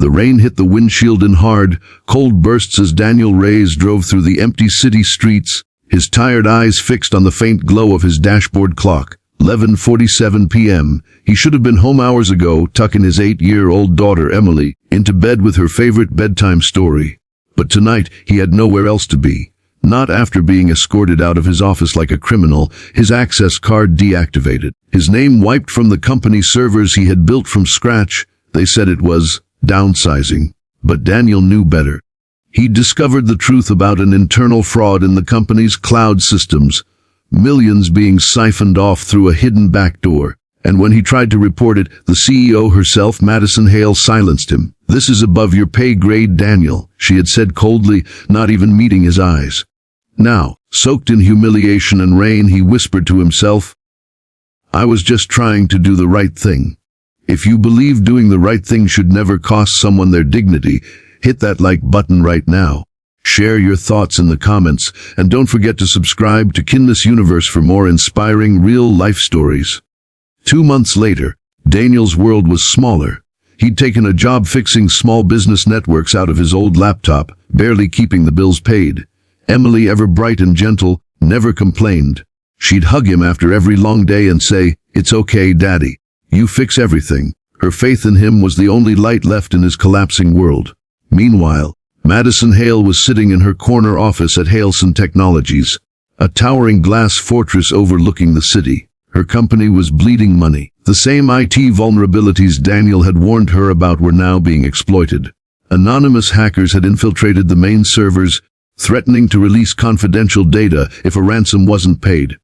The rain hit the windshield in hard, cold bursts as Daniel Reyes drove through the empty city streets, his tired eyes fixed on the faint glow of his dashboard clock. 11:47 p.m. He should have been home hours ago, tucking his 8-year-old daughter Emily into bed with her favorite bedtime story. But tonight he had nowhere else to be. Not after being escorted out of his office like a criminal, his access card deactivated, his name wiped from the company servers he had built from scratch. They said it was downsizing. But Daniel knew better. He'd discovered the truth about an internal fraud in the company's cloud systems, millions being siphoned off through a hidden back door. And when he tried to report it, the CEO herself, Madison Hale, silenced him. "This is above your pay grade, Daniel," she had said coldly, not even meeting his eyes. Now, soaked in humiliation and rain, he whispered to himself, "I was just trying to do the right thing." If you believe doing the right thing should never cost someone their dignity, hit that like button right now. Share your thoughts in the comments, and don't forget to subscribe to Kindness Universe for more inspiring real-life stories. 2 months later, Daniel's world was smaller. He'd taken a job fixing small business networks out of his old laptop, barely keeping the bills paid. Emily, ever bright and gentle, never complained. She'd hug him after every long day and say, "It's okay, Daddy. You fix everything." Her faith in him was the only light left in his collapsing world. Meanwhile, Madison Hale was sitting in her corner office at Haleson Technologies, a towering glass fortress overlooking the city. Her company was bleeding money. The same IT vulnerabilities Daniel had warned her about were now being exploited. Anonymous hackers had infiltrated the main servers, threatening to release confidential data if a ransom wasn't paid.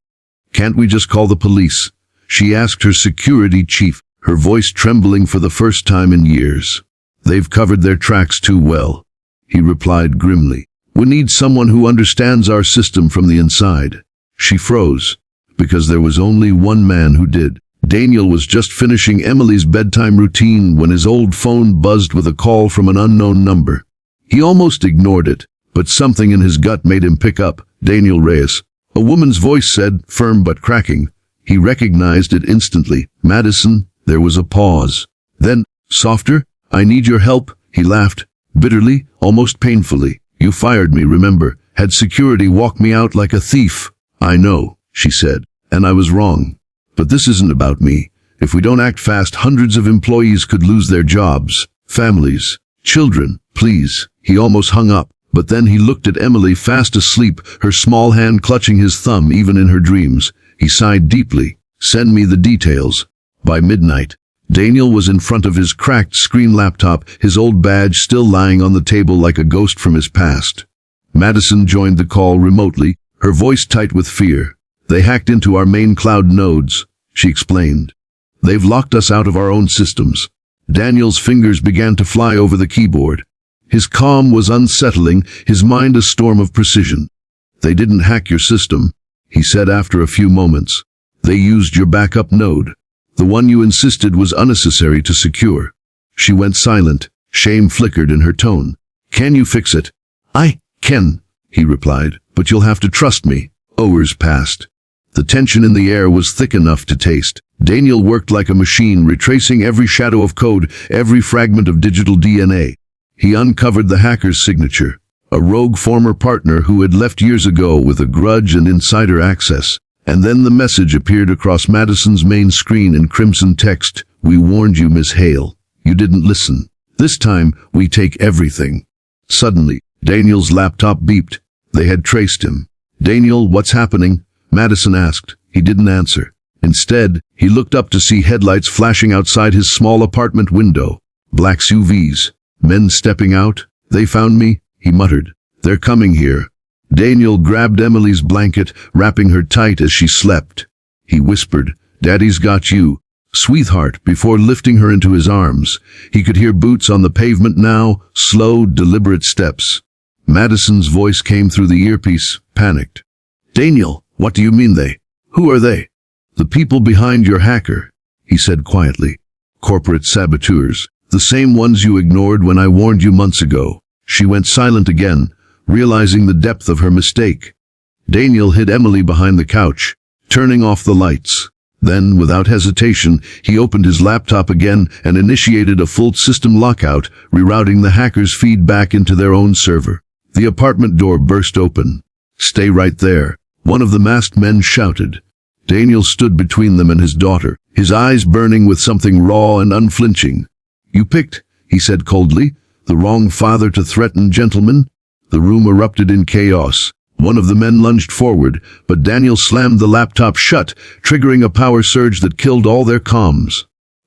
"Can't we just call the police?" she asked her security chief, her voice trembling for the first time in years. "They've covered their tracks too well," he replied grimly. "We need someone who understands our system from the inside." She froze, because there was only one man who did. Daniel was just finishing Emily's bedtime routine when his old phone buzzed with a call from an unknown number. He almost ignored it, but something in his gut made him pick up. "Daniel Reyes," a woman's voice said, firm but cracking. He recognized it instantly. "Madison." There was a pause. Then, softer, "I need your help," he laughed, bitterly, almost painfully. "You fired me, remember? Had security walk me out like a thief." "I know," she said, "and I was wrong. But this isn't about me. If we don't act fast, hundreds of employees could lose their jobs, families, children. Please." He almost hung up, but then he looked at Emily, fast asleep, her small hand clutching his thumb even in her dreams. He sighed deeply. "Send me the details." By midnight, Daniel was in front of his cracked screen laptop, his old badge still lying on the table like a ghost from his past. Madison joined the call remotely, her voice tight with fear. "They hacked into our main cloud nodes," she explained. "They've locked us out of our own systems." Daniel's fingers began to fly over the keyboard. His calm was unsettling, his mind a storm of precision. "They didn't hack your system," he said after a few moments. "They used your backup node. The one you insisted was unnecessary to secure." She went silent. Shame flickered in her tone. "Can you fix it?" "I can," he replied, "but you'll have to trust me." Hours passed. The tension in the air was thick enough to taste. Daniel worked like a machine, retracing every shadow of code, every fragment of digital DNA. He uncovered the hacker's signature, a rogue former partner who had left years ago with a grudge and insider access. And then the message appeared across Madison's main screen in crimson text. "We warned you, Miss Hale. You didn't listen. This time, we take everything." Suddenly, Daniel's laptop beeped. They had traced him. "Daniel, what's happening?" Madison asked. He didn't answer. Instead, he looked up to see headlights flashing outside his small apartment window. Black SUVs. Men stepping out. "They found me," he muttered. "They're coming here." Daniel grabbed Emily's blanket, wrapping her tight as she slept. He whispered, "Daddy's got you, sweetheart," before lifting her into his arms. He could hear boots on the pavement now, slow, deliberate steps. Madison's voice came through the earpiece, panicked. "Daniel, what do you mean they? Who are they?" "The people behind your hacker," he said quietly. "Corporate saboteurs, the same ones you ignored when I warned you months ago." She went silent again, realizing the depth of her mistake. Daniel hid Emily behind the couch, turning off the lights. Then, without hesitation, he opened his laptop again and initiated a full system lockout, rerouting the hackers' feed back into their own server. The apartment door burst open. "Stay right there," one of the masked men shouted. Daniel stood between them and his daughter, his eyes burning with something raw and unflinching. "You picked," he said coldly, "the wrong father to threaten gentlemen." The room erupted in chaos. One of the men lunged forward, but Daniel slammed the laptop shut, triggering a power surge that killed all their comms.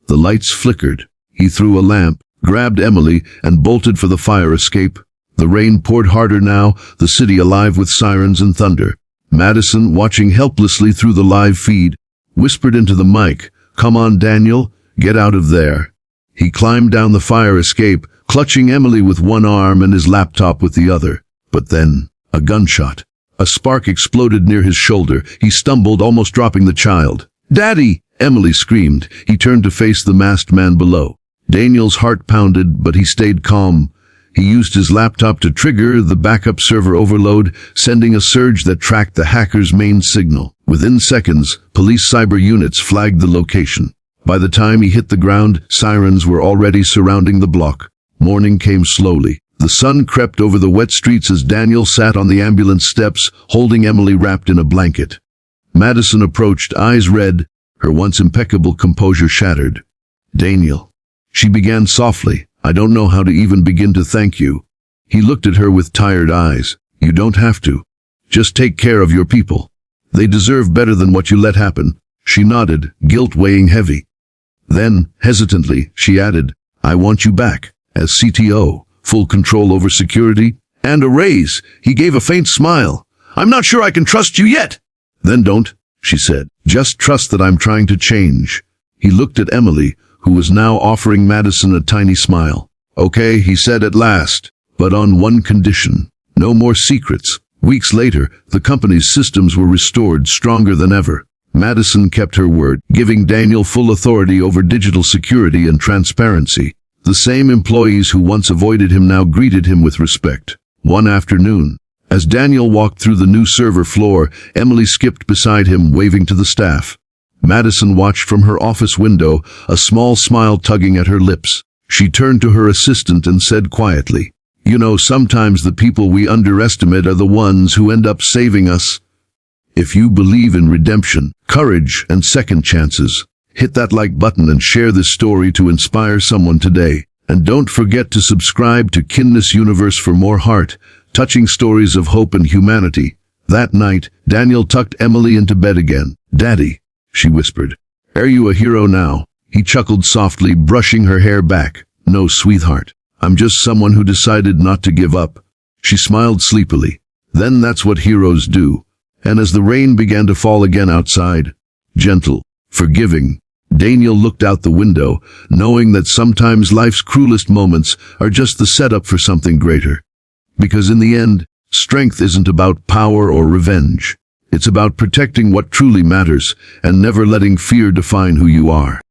The lights flickered. He threw a lamp, grabbed Emily, and bolted for the fire escape. The rain poured harder now, the city alive with sirens and thunder. Madison, watching helplessly through the live feed, whispered into the mic, "Come on, Daniel, get out of there." He climbed down the fire escape, clutching Emily with one arm and his laptop with the other. But then, a gunshot. A spark exploded near his shoulder. He stumbled, almost dropping the child. "Daddy!" Emily screamed. He turned to face the masked man below. Daniel's heart pounded, but he stayed calm. He used his laptop to trigger the backup server overload, sending a surge that tracked the hacker's main signal. Within seconds, police cyber units flagged the location. By the time he hit the ground, sirens were already surrounding the block. Morning came slowly. The sun crept over the wet streets as Daniel sat on the ambulance steps, holding Emily wrapped in a blanket. Madison approached, eyes red, her once impeccable composure shattered. "Daniel," she began softly, "I don't know how to even begin to thank you." He looked at her with tired eyes. "You don't have to. Just take care of your people. They deserve better than what you let happen." She nodded, guilt weighing heavy. Then, hesitantly, she added, "I want you back, as CTO. Full control over security, and a raise." He gave a faint smile. "I'm not sure I can trust you yet." "Then don't," she said. "Just trust that I'm trying to change." He looked at Emily, who was now offering Madison a tiny smile. "Okay," he said at last, "but on one condition. No more secrets." Weeks later, the company's systems were restored, stronger than ever. Madison kept her word, giving Daniel full authority over digital security and transparency. The same employees who once avoided him now greeted him with respect. One afternoon, as Daniel walked through the new server floor, Emily skipped beside him, waving to the staff. Madison watched from her office window, a small smile tugging at her lips. She turned to her assistant and said quietly, "You know, sometimes the people we underestimate are the ones who end up saving us." If you believe in redemption, courage, and second chances, hit that like button and share this story to inspire someone today. And don't forget to subscribe to Kindness Universe for more heart-touching stories of hope and humanity. That night, Daniel tucked Emily into bed again. "Daddy," she whispered, "are you a hero now?" He chuckled softly, brushing her hair back. "No, sweetheart. I'm just someone who decided not to give up." She smiled sleepily. "Then that's what heroes do." And as the rain began to fall again outside, gentle, forgiving, Daniel looked out the window, knowing that sometimes life's cruelest moments are just the setup for something greater. Because in the end, strength isn't about power or revenge. It's about protecting what truly matters and never letting fear define who you are.